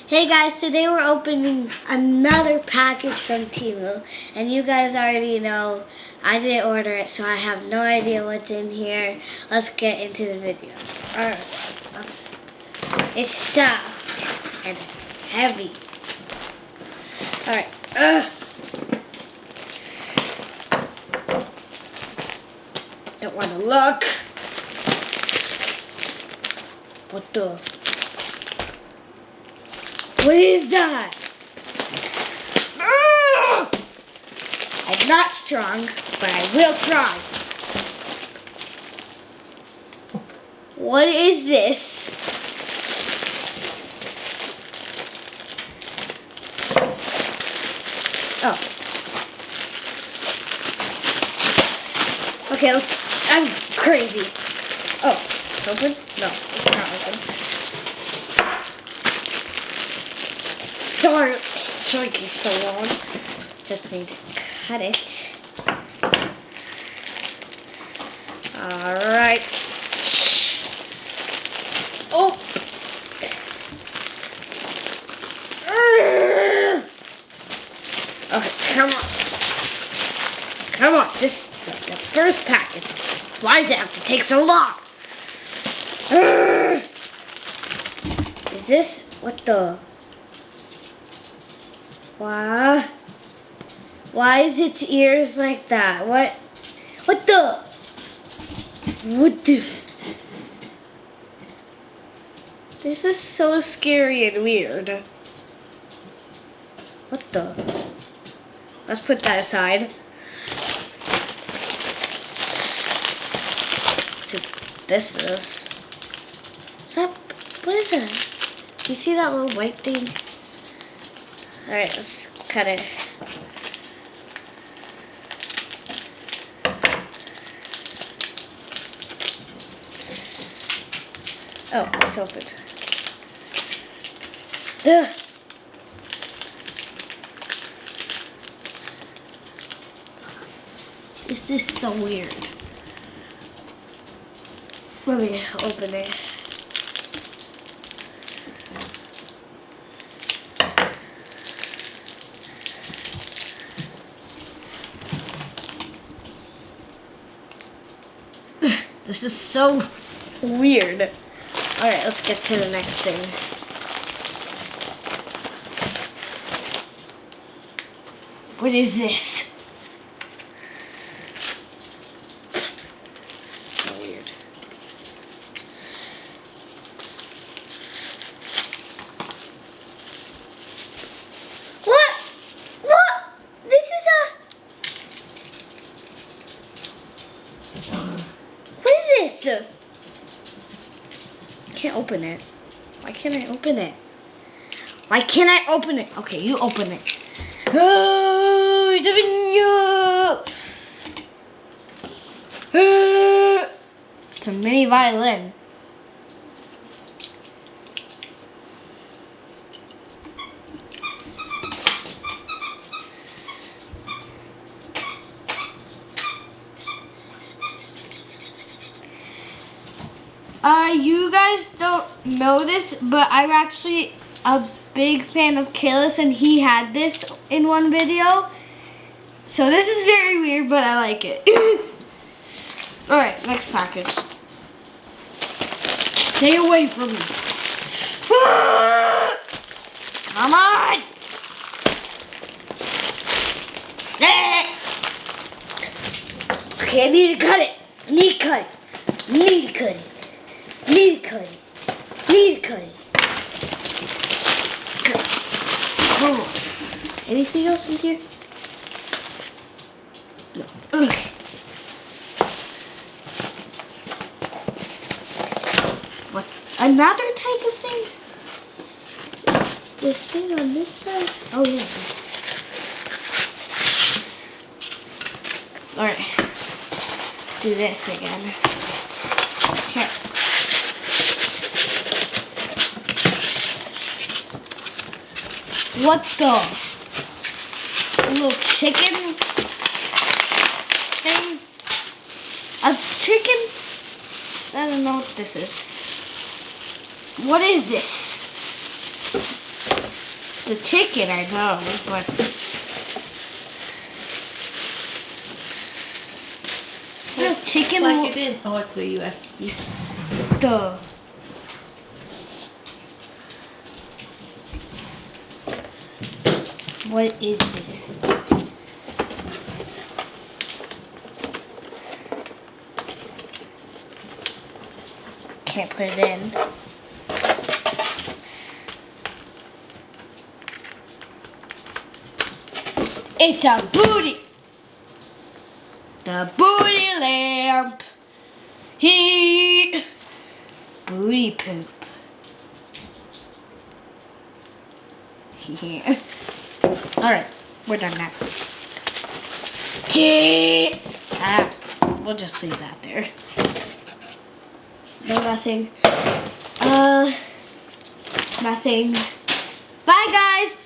Hey guys, today we're opening another package from Temu, and you guys already know I didn't order it, so I have no idea what's in here. Let's get into the video. Alright, it's soft and heavy. Alright, don't want to look. What the? What is that? I'm not strong, but I will try. What is this? Oh. Okay, I'm crazy. Oh, it's open? No, it's not open. Sorry, it's taking so long. Just need to cut it. Alright. Oh! Okay, come on. Come on, this is like the first package. Why does it have to take so long? Is this, what the? Why is its ears like that? What the? This is so scary and weird. What the? Let's put that aside. Let's see what this is that, what is that? Do you see that little white thing? Alright, let's cut it. Oh, it's open. Ugh. This is so weird. Let me open it. This is so weird. Alright, let's get to the next thing. What is this? So weird. What? This is a... What is this? I can't open it. Why can't I open it? Why can't I open it? Okay, you open it. Oh, it's a mini violin. You guys don't know this, but I'm actually a big fan of Kalis, and he had this in one video. So this is very weird, but I like it. Alright, next package. Stay away from me. Come on! Okay, I need to cut it. Need to cut it. Need to cut it. Need to cut it. Need to cut it. Come on. Anything else in here? No. Okay. What? Another type of thing? This thing on this side? Oh, yeah. Alright. Do this again. Okay. What the? A little chicken thing? A chicken? I don't know what this is. What is this? It's a ticket, I know, but it's a ticket. Plug it in. Oh, it's a USB. Duh. What is this? Can't put it in. It's a booty. The booty lamp. Booty poop. Yeah. Alright, we're done now. We'll just leave that there. No, nothing. Nothing. Bye, guys.